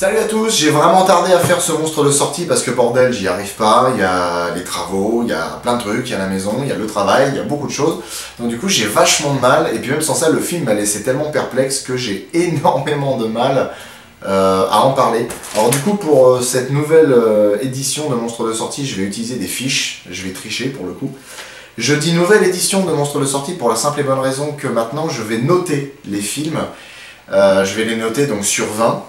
Salut à tous, j'ai vraiment tardé à faire ce monstre de sortie parce que bordel, j'y arrive pas, il y a les travaux, il y a plein de trucs, il y a la maison, il y a le travail, il y a beaucoup de choses. Donc du coup j'ai vachement de mal, et puis même sans ça, le film m'a laissé tellement perplexe que j'ai énormément de mal à en parler. Alors du coup pour cette nouvelle édition de monstre de sortie, je vais utiliser des fiches, je vais tricher pour le coup. Je dis nouvelle édition de monstre de sortie pour la simple et bonne raison que maintenant je vais noter les films. Je vais les noter donc sur 20.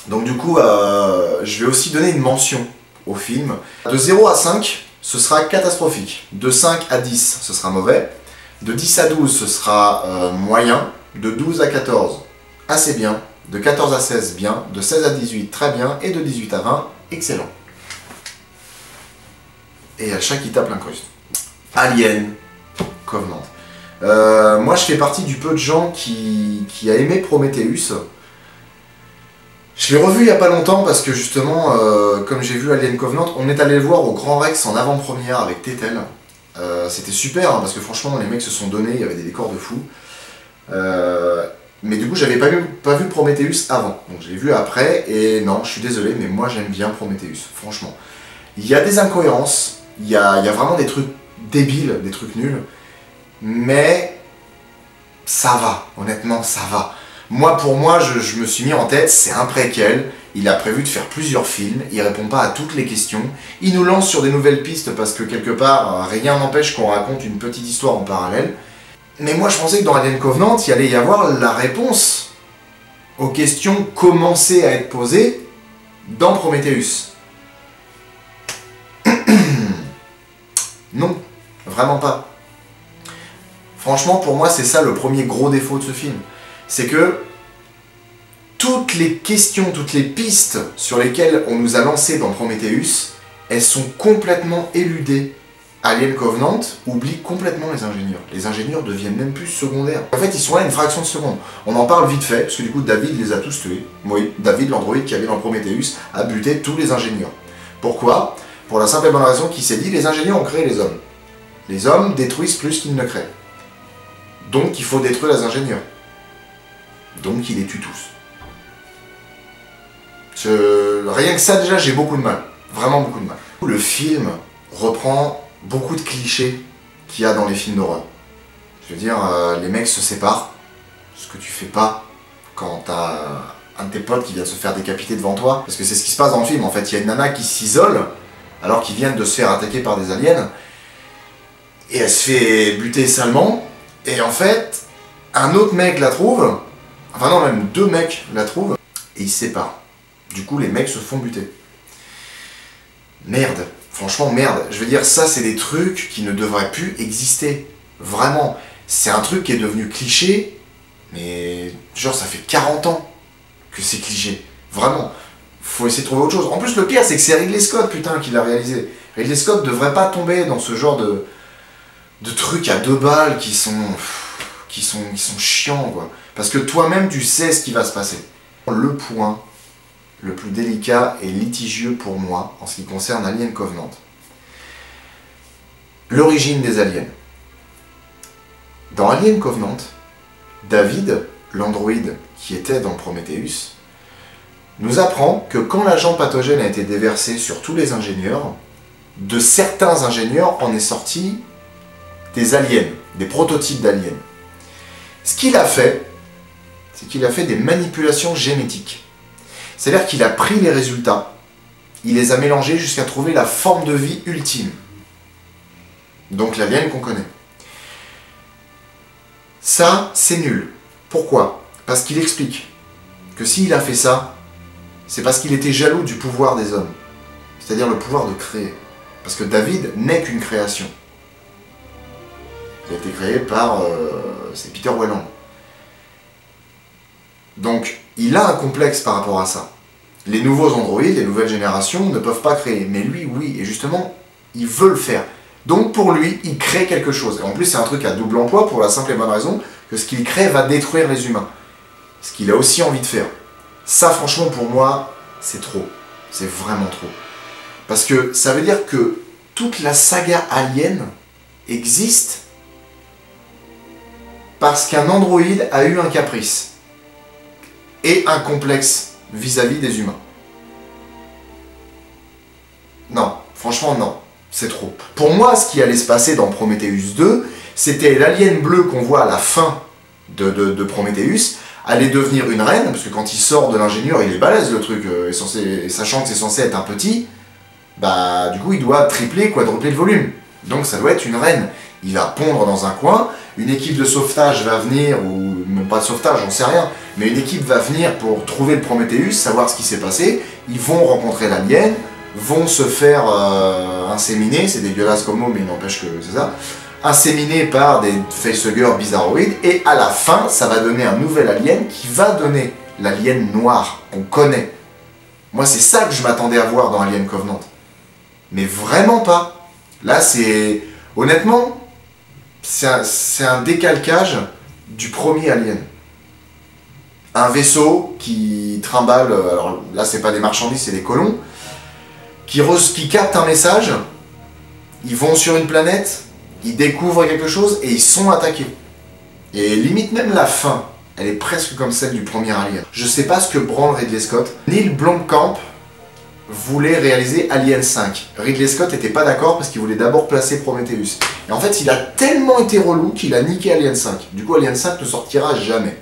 Donc du coup, je vais aussi donner une mention au film. De 0 à 5, ce sera catastrophique. De 5 à 10, ce sera mauvais. De 10 à 12, ce sera moyen. De 12 à 14, assez bien. De 14 à 16, bien. De 16 à 18, très bien. Et de 18 à 20, excellent. Et à chaque étape, l'incruste. Alien Covenant. Moi, je fais partie du peu de gens qui a aimé Prometheus. Je l'ai revu il n'y a pas longtemps parce que justement, comme j'ai vu Alien Covenant, on est allé le voir au Grand Rex en avant-première avec Tetel. C'était super hein, parce que franchement les mecs se sont donnés, il y avait des décors de fou. Mais du coup j'avais pas vu Prometheus avant, donc je l'ai vu après et non, je suis désolé mais moi j'aime bien Prometheus, franchement. Il y a des incohérences, il y a vraiment des trucs débiles, des trucs nuls, mais ça va, honnêtement ça va. Moi, pour moi, je me suis mis en tête, c'est un préquel, il a prévu de faire plusieurs films, il répond pas à toutes les questions, il nous lance sur des nouvelles pistes parce que quelque part, rien n'empêche qu'on raconte une petite histoire en parallèle. Mais moi, je pensais que dans Alien Covenant, il allait y avoir la réponse aux questions commencées à être posées dans Prometheus. Non, vraiment pas. Franchement, pour moi, c'est ça le premier gros défaut de ce film. C'est que toutes les questions, toutes les pistes sur lesquelles on nous a lancé dans Prometheus, elles sont complètement éludées. Alien Covenant oublie complètement les ingénieurs. Les ingénieurs deviennent même plus secondaires. En fait, ils sont là une fraction de seconde. On en parle vite fait, parce que du coup, David les a tous tués. Oui, David, l'androïde qui avait dans Prometheus, a buté tous les ingénieurs. Pourquoi? Pour la simple et bonne raison qu'il s'est dit, les ingénieurs ont créé les hommes. Les hommes détruisent plus qu'ils ne créent. Donc, il faut détruire les ingénieurs. Donc il les tue tous. Rien que ça déjà j'ai beaucoup de mal. Vraiment beaucoup de mal. Le film reprend beaucoup de clichés qu'il y a dans les films d'horreur. Je veux dire, les mecs se séparent. Ce que tu fais pas quand t'as un de tes potes qui vient de se faire décapiter devant toi. Parce que c'est ce qui se passe dans le film en fait. Il y a une nana qui s'isole alors qu'ils viennent de se faire attaquer par des aliens. Et elle se fait buter salement. Et en fait, un autre mec la trouve. Enfin non, même deux mecs la trouvent, et ils se séparent. Du coup, les mecs se font buter. Merde, franchement merde. Je veux dire, ça c'est des trucs qui ne devraient plus exister. Vraiment. C'est un truc qui est devenu cliché, mais genre ça fait 40 ans que c'est cliché. Vraiment. Faut essayer de trouver autre chose. En plus, le pire, c'est que c'est Ridley Scott, putain, qui l'a réalisé. Ridley Scott devrait pas tomber dans ce genre de trucs à 2 balles qui sont chiants, quoi. Parce que toi-même, tu sais ce qui va se passer. Le point le plus délicat et litigieux pour moi, en ce qui concerne Alien Covenant. L'origine des aliens. Dans Alien Covenant, David, l'androïde qui était dans Prometheus, nous apprend que quand l'agent pathogène a été déversé sur tous les ingénieurs, de certains ingénieurs en est sorti des aliens, des prototypes d'aliens. Ce qu'il a fait, c'est qu'il a fait des manipulations génétiques. C'est-à-dire qu'il a pris les résultats, il les a mélangés jusqu'à trouver la forme de vie ultime. Donc l'alien qu'on connaît. Ça, c'est nul. Pourquoi? Parce qu'il explique que s'il a fait ça, c'est parce qu'il était jaloux du pouvoir des hommes. C'est-à-dire le pouvoir de créer. Parce que David n'est qu'une création. Il a été créé par... c'est Peter Weyland. Donc, il a un complexe par rapport à ça. Les nouveaux androïdes, les nouvelles générations ne peuvent pas créer. Mais lui, oui. Et justement, il veut le faire. Donc, pour lui, il crée quelque chose. Et en plus, c'est un truc à double emploi pour la simple et bonne raison que ce qu'il crée va détruire les humains. Ce qu'il a aussi envie de faire. Ça, franchement, pour moi, c'est trop. C'est vraiment trop. Parce que ça veut dire que toute la saga Alien existe parce qu'un androïde a eu un caprice et un complexe vis-à-vis des humains. Non, franchement non, c'est trop. Pour moi, ce qui allait se passer dans Prometheus 2, c'était l'alien bleu qu'on voit à la fin de Prometheus, allait devenir une reine, parce que quand il sort de l'ingénieur, il est balèze le truc, sachant que c'est censé être un petit, bah du coup il doit tripler, quadrupler le volume. Donc ça doit être une reine. Il va pondre dans un coin, une équipe de sauvetage va venir, ou même pas de sauvetage, j'en sais rien, mais une équipe va venir pour trouver le Prometheus, savoir ce qui s'est passé, ils vont rencontrer l'alien, vont se faire inséminer, c'est dégueulasse comme mot mais il n'empêche que c'est ça, inséminés par des facehuggers bizarroïdes, et à la fin, ça va donner un nouvel alien qui va donner l'alien noir qu'on connaît. Moi, c'est ça que je m'attendais à voir dans Alien Covenant. Mais vraiment pas. Là, c'est... Honnêtement, c'est un décalcage du premier Alien. Un vaisseau qui trimballe... Alors là, c'est pas des marchandises, c'est des colons. Qui captent un message. Ils vont sur une planète... Ils découvrent quelque chose et ils sont attaqués. Et limite même la fin, elle est presque comme celle du premier Alien. Je sais pas ce que branle Ridley Scott. Neil Blomkamp voulait réaliser Alien 5. Ridley Scott était pas d'accord parce qu'il voulait d'abord placer Prometheus. Et en fait, il a tellement été relou qu'il a niqué Alien 5. Du coup, Alien 5 ne sortira jamais.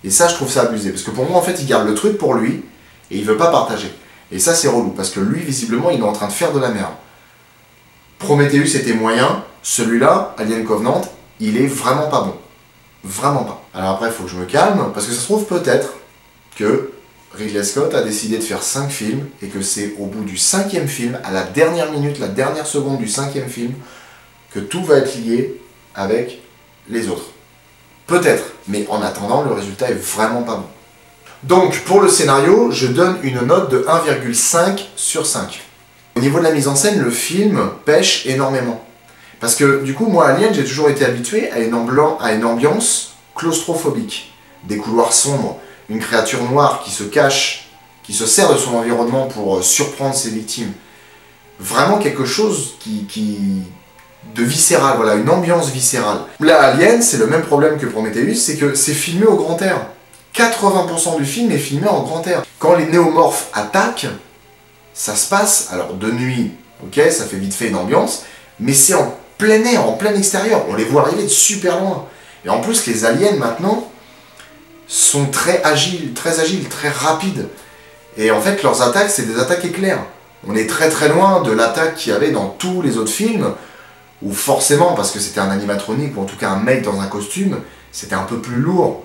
Et ça, je trouve ça abusé. Parce que pour moi, en fait, il garde le truc pour lui et il veut pas partager. Et ça, c'est relou. Parce que lui, visiblement, il est en train de faire de la merde. Prometheus était moyen. Celui-là, Alien Covenant, il est vraiment pas bon. Vraiment pas. Alors après, il faut que je me calme, parce que ça se trouve peut-être que Ridley Scott a décidé de faire 5 films, et que c'est au bout du 5e film, à la dernière minute, la dernière seconde du 5e film, que tout va être lié avec les autres. Peut-être, mais en attendant, le résultat est vraiment pas bon. Donc, pour le scénario, je donne une note de 1,5 sur 5. Au niveau de la mise en scène, le film pêche énormément. Parce que du coup, moi, Alien, j'ai toujours été habitué à une ambiance claustrophobique. Des couloirs sombres, une créature noire qui se cache, qui se sert de son environnement pour surprendre ses victimes. Vraiment quelque chose de viscéral, voilà, une ambiance viscérale. Là, Alien, c'est le même problème que Prometheus, c'est que c'est filmé au grand air. 80% du film est filmé en grand air. Quand les néomorphes attaquent, ça se passe, alors de nuit, ok, ça fait vite fait une ambiance, mais c'est en plein air, en plein extérieur, on les voit arriver de super loin. Et en plus, les aliens, maintenant, sont très agiles, très rapides. Et en fait, leurs attaques, c'est des attaques éclairs. On est très très loin de l'attaque qu'il y avait dans tous les autres films, où forcément, parce que c'était un animatronique, ou en tout cas un mec dans un costume, c'était un peu plus lourd.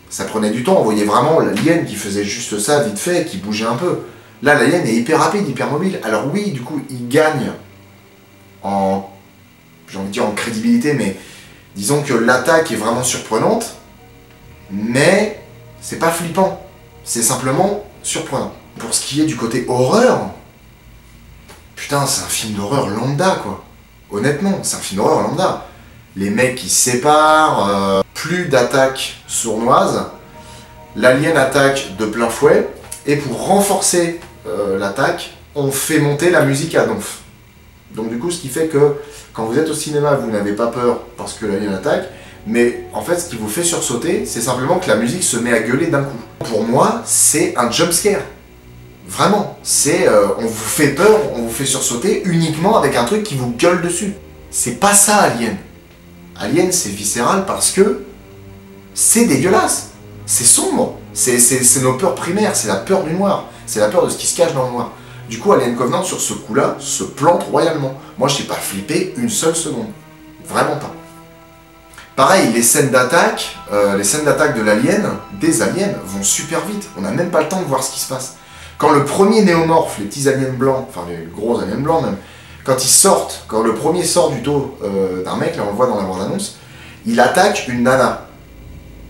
Ça prenait du temps, on voyait vraiment l'alien qui faisait juste ça, vite fait, qui bougeait un peu. Là, l'alien est hyper rapide, hyper mobile. Alors oui, du coup, il gagne en... j'ai envie de dire en crédibilité, mais disons que l'attaque est vraiment surprenante, mais c'est pas flippant, c'est simplement surprenant. Pour ce qui est du côté horreur, putain, c'est un film d'horreur lambda, quoi. Honnêtement, c'est un film d'horreur lambda. Les mecs qui se séparent, plus d'attaques sournoises, l'alien attaque de plein fouet, et pour renforcer l'attaque, on fait monter la musique à donf. Donc du coup, ce qui fait que quand vous êtes au cinéma, vous n'avez pas peur parce que l'alien attaque, mais en fait, ce qui vous fait sursauter, c'est simplement que la musique se met à gueuler d'un coup. Pour moi, c'est un jumpscare. Vraiment. C'est, on vous fait peur, on vous fait sursauter uniquement avec un truc qui vous gueule dessus. C'est pas ça, Alien. Alien, c'est viscéral parce que c'est dégueulasse. C'est sombre. C'est nos peurs primaires, c'est la peur du noir. C'est la peur de ce qui se cache dans le noir. Du coup, Alien Covenant, sur ce coup-là, se plante royalement. Moi, je n'ai pas flippé une seule seconde. Vraiment pas. Pareil, les scènes d'attaque de l'alien, des aliens, vont super vite. On n'a même pas le temps de voir ce qui se passe. Quand le premier néomorphe, les petits aliens blancs, enfin les gros aliens blancs même, quand ils sortent, quand le premier sort du dos d'un mec, là on le voit dans la bande-annonce, il attaque une nana.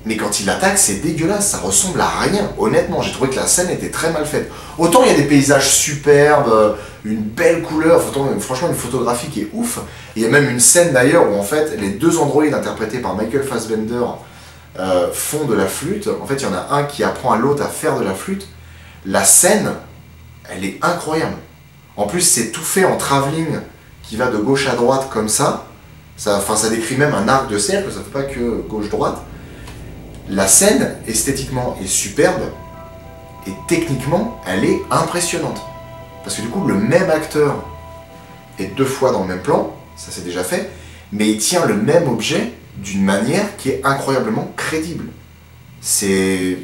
Mais quand il attaque, c'est dégueulasse, ça ressemble à rien. Honnêtement, j'ai trouvé que la scène était très mal faite. Autant il y a des paysages superbes, une belle couleur, franchement une photographie qui est ouf. Il y a même une scène d'ailleurs où en fait les deux androïdes interprétés par Michael Fassbender font de la flûte. En fait, il y en a un qui apprend à l'autre à faire de la flûte. La scène, elle est incroyable. En plus, c'est tout fait en travelling qui va de gauche à droite comme ça. Ça décrit même un arc de cercle, ça ne fait pas que gauche-droite. La scène, esthétiquement, est superbe. Et techniquement, elle est impressionnante. Parce que du coup, le même acteur est 2 fois dans le même plan, ça c'est déjà fait, mais il tient le même objet d'une manière qui est incroyablement crédible. C'est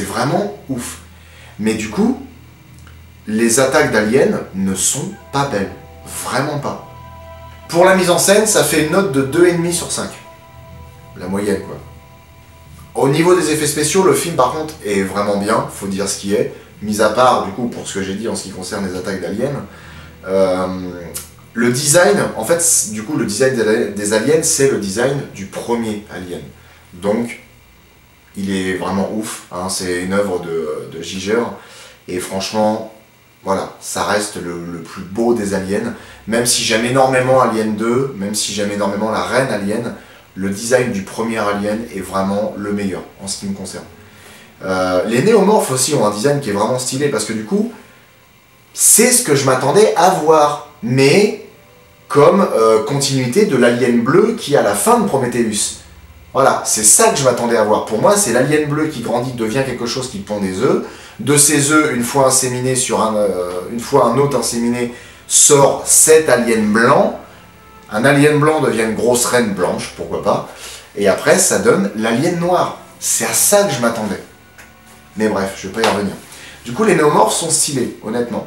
vraiment ouf. Mais du coup, les attaques d'aliens ne sont pas belles. Vraiment pas. Pour la mise en scène, ça fait une note de 2,5 sur 5. La moyenne, quoi. Au niveau des effets spéciaux, le film, par contre, est vraiment bien, faut dire ce qui est. Mis à part, du coup, pour ce que j'ai dit en ce qui concerne les attaques d'aliens. Le design, en fait, du coup, le design des aliens, c'est le design du premier Alien. Donc, il est vraiment ouf. Hein, c'est une œuvre de Giger. Et franchement, voilà, ça reste le plus beau des aliens. Même si j'aime énormément Alien 2, même si j'aime énormément la reine Alien, le design du premier Alien est vraiment le meilleur en ce qui me concerne. Les néomorphes aussi ont un design qui est vraiment stylé parce que du coup, c'est ce que je m'attendais à voir. Mais comme continuité de l'alien bleu qui est à la fin de Prometheus. Voilà, c'est ça que je m'attendais à voir. Pour moi, c'est l'alien bleu qui grandit, devient quelque chose qui pond des œufs. De ces œufs, une fois inséminé une fois un autre inséminé, sort cet alien blanc. Un alien blanc devient une grosse reine blanche, pourquoi pas. Et après, ça donne l'alien noir. C'est à ça que je m'attendais. Mais bref, je vais pas y revenir. Du coup, les néomorphes sont stylés, honnêtement.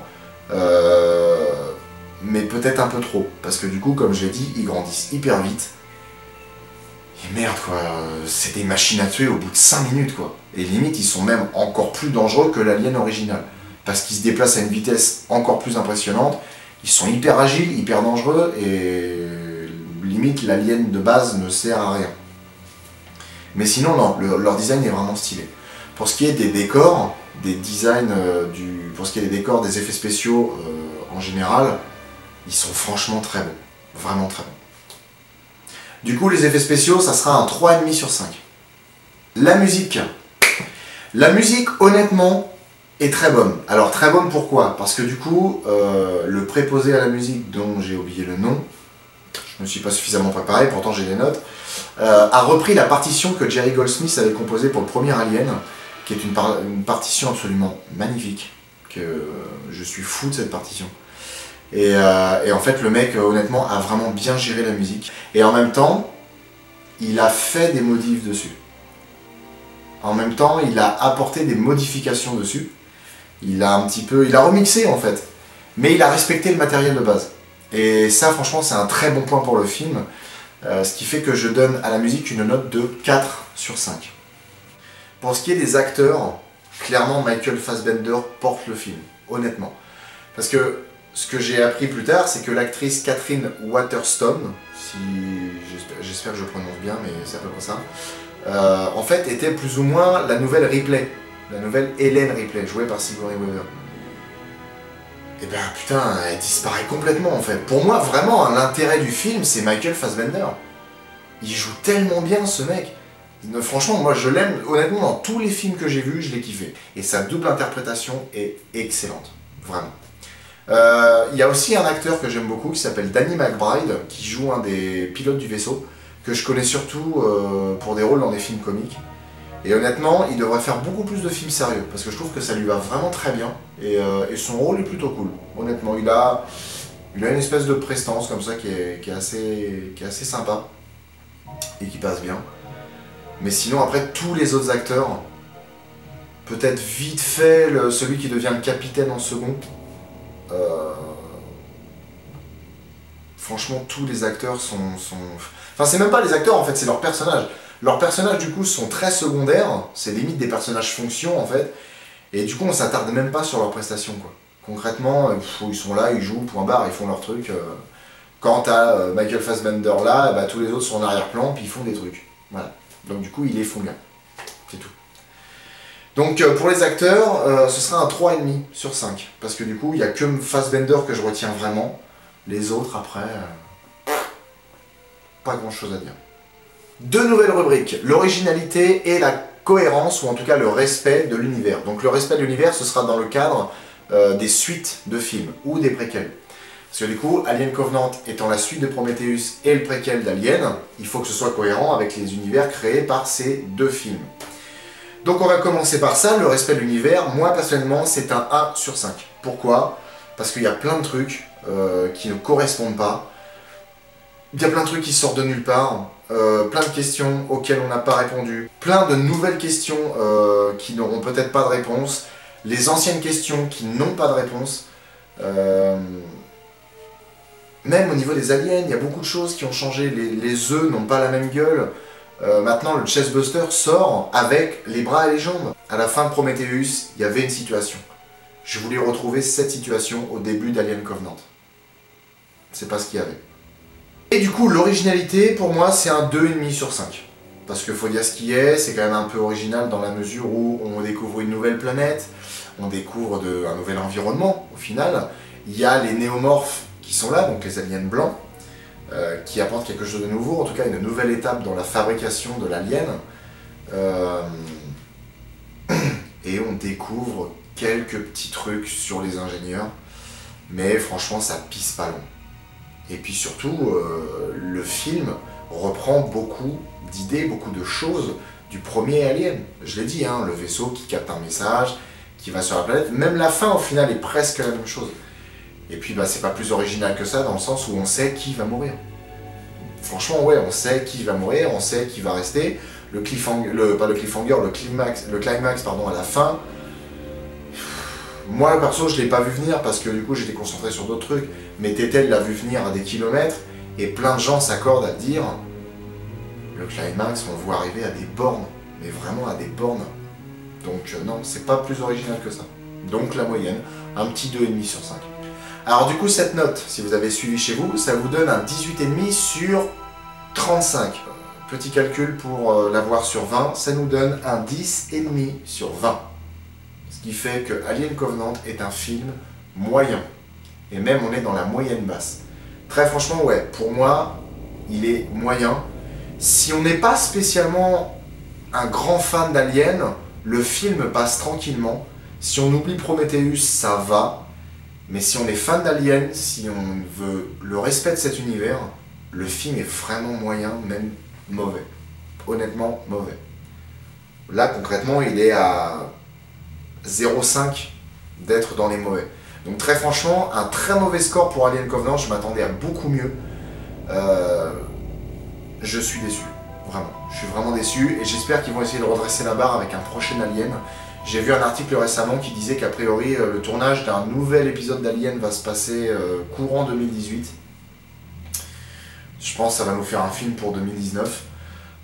Mais peut-être un peu trop. Parce que du coup, comme je l'ai dit, ils grandissent hyper vite. Et merde, quoi. C'est des machines à tuer au bout de 5 minutes, quoi. Et limite, ils sont même encore plus dangereux que l'alien original. Parce qu'ils se déplacent à une vitesse encore plus impressionnante. Ils sont hyper agiles, hyper dangereux. Et limite, l'alien de base ne sert à rien. Mais sinon, non, leur design est vraiment stylé. Pour ce qui est des décors, des designs, pour ce qui est des décors, des effets spéciaux en général, ils sont franchement très bons. Vraiment très bons. Du coup, les effets spéciaux, ça sera un 3,5 sur 5. La musique. La musique, honnêtement, est très bonne. Alors, très bonne pourquoi? Parce que du coup, le préposé à la musique, dont j'ai oublié le nom, je ne me suis pas suffisamment préparé, pourtant j'ai des notes, a repris la partition que Jerry Goldsmith avait composée pour le premier Alien, qui est une partition absolument magnifique, que je suis fou de cette partition. Et en fait, le mec, honnêtement, a vraiment bien géré la musique. Et en même temps, il a fait des modifs dessus. En même temps, il a apporté des modifications dessus. Il a remixé en fait. Mais il a respecté le matériel de base. Et ça, franchement, c'est un très bon point pour le film. Ce qui fait que je donne à la musique une note de 4 sur 5. Pour ce qui est des acteurs, clairement, Michael Fassbender porte le film, honnêtement. Parce que ce que j'ai appris plus tard, c'est que l'actrice Catherine Waterston, si j'espère que je prononce bien, mais c'est à peu près ça, en fait était plus ou moins la nouvelle Ripley, la nouvelle Helen Ripley, jouée par Sigourney Weaver. Et ben putain, elle disparaît complètement en fait. Pour moi, vraiment, l'intérêt du film, c'est Michael Fassbender. Il joue tellement bien ce mec. Franchement, moi je l'aime, honnêtement, dans tous les films que j'ai vus, je l'ai kiffé. Et sa double interprétation est excellente, vraiment. Il y a aussi un acteur que j'aime beaucoup qui s'appelle Danny McBride, qui joue un des pilotes du vaisseau, que je connais surtout pour des rôles dans des films comiques. Et honnêtement, il devrait faire beaucoup plus de films sérieux, parce que je trouve que ça lui va vraiment très bien, et son rôle est plutôt cool. Honnêtement, il a une espèce de prestance comme ça qui est assez sympa, et qui passe bien. Mais sinon, après, tous les autres acteurs, peut-être vite fait celui qui devient le capitaine en second, franchement, tous les acteurs sont... Enfin, c'est même pas les acteurs, en fait, c'est leurs personnages. Leurs personnages, du coup, sont très secondaires. C'est limite des personnages fonction, en fait. Et du coup, on s'attarde même pas sur leurs prestations, quoi. Concrètement, ils sont là, ils jouent, point barre, ils font leur truc. Quand t'as Michael Fassbender là, bah, tous les autres sont en arrière-plan, puis ils font des trucs. Voilà. Donc du coup, ils les font bien. C'est tout. Donc pour les acteurs, ce sera un 3,5 sur 5. Parce que du coup, il n'y a que Fassbender que je retiens vraiment. Les autres, après, pas grand-chose à dire. Deux nouvelles rubriques. L'originalité et la cohérence, ou en tout cas le respect de l'univers. Donc le respect de l'univers, ce sera dans le cadre des suites de films, ou des préquels. Parce que du coup, Alien Covenant étant la suite de Prometheus et le préquel d'Alien, il faut que ce soit cohérent avec les univers créés par ces deux films. Donc on va commencer par ça, le respect de l'univers. Moi personnellement c'est un 1 sur 5. Pourquoi? Parce qu'il y a plein de trucs qui ne correspondent pas. Il y a plein de trucs qui sortent de nulle part. Plein de questions auxquelles on n'a pas répondu. Plein de nouvelles questions qui n'auront peut-être pas de réponse. Les anciennes questions qui n'ont pas de réponse. Même au niveau des aliens, il y a beaucoup de choses qui ont changé. Les œufs n'ont pas la même gueule. Maintenant, le Chestbuster sort avec les bras et les jambes. À la fin de Prometheus, il y avait une situation. Je voulais retrouver cette situation au début d'Alien Covenant. C'est pas ce qu'il y avait. Et du coup, l'originalité, pour moi, c'est un 2,5 sur 5. Parce qu'il faut dire ce qui est, c'est quand même un peu original dans la mesure où on découvre une nouvelle planète, on découvre un nouvel environnement, au final. Il y a les néomorphes qui sont là, donc les aliens blancs, qui apportent quelque chose de nouveau, en tout cas une nouvelle étape dans la fabrication de l'alien. Et on découvre quelques petits trucs sur les ingénieurs, mais franchement ça pisse pas long. Et puis surtout, le film reprend beaucoup d'idées, beaucoup de choses du premier Alien. Je l'ai dit, hein, le vaisseau qui capte un message, qui va sur la planète, même la fin au final est presque la même chose. Et puis bah, c'est pas plus original que ça dans le sens où on sait qui va mourir. Franchement ouais, on sait qui va mourir, on sait qui va rester. Le cliffhanger, le climax pardon, à la fin. Moi perso je l'ai pas vu venir parce que du coup j'étais concentré sur d'autres trucs. Mais Tétel l'a vu venir à des kilomètres et plein de gens s'accordent à dire le climax on le voit arriver à des bornes. Mais vraiment à des bornes. Donc non, c'est pas plus original que ça. Donc la moyenne, un petit 2,5 sur 5. Alors du coup cette note, si vous avez suivi chez vous, ça vous donne un 18,5 sur 35. Petit calcul pour l'avoir sur 20, ça nous donne un 10,5 sur 20. Ce qui fait que Alien Covenant est un film moyen. Et même on est dans la moyenne basse. Très franchement ouais, pour moi, il est moyen. Si on n'est pas spécialement un grand fan d'Alien, le film passe tranquillement. Si on oublie Prometheus, ça va. Mais si on est fan d'Alien, si on veut le respect de cet univers, le film est vraiment moyen, même mauvais. Honnêtement, mauvais. Là, concrètement, il est à 0,5 d'être dans les mauvais. Donc très franchement, un très mauvais score pour Alien Covenant, je m'attendais à beaucoup mieux. Je suis déçu, vraiment. Je suis vraiment déçu et j'espère qu'ils vont essayer de redresser la barre avec un prochain Alien. J'ai vu un article récemment qui disait qu'a priori le tournage d'un nouvel épisode d'Alien va se passer courant 2018. Je pense que ça va nous faire un film pour 2019.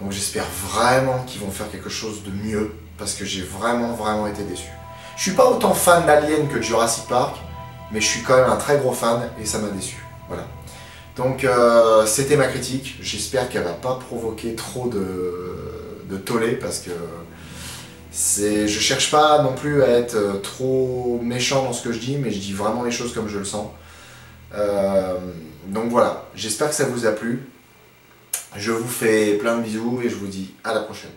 Donc j'espère vraiment qu'ils vont faire quelque chose de mieux parce que j'ai vraiment été déçu. Je suis pas autant fan d'Alien que de Jurassic Park, mais je suis quand même un très gros fan et ça m'a déçu. Voilà. Donc c'était ma critique. J'espère qu'elle va pas provoquer trop de tollé parce que je cherche pas non plus à être trop méchant dans ce que je dis, mais je dis vraiment les choses comme je le sens. Donc voilà, j'espère que ça vous a plu. Je vous fais plein de bisous et je vous dis à la prochaine.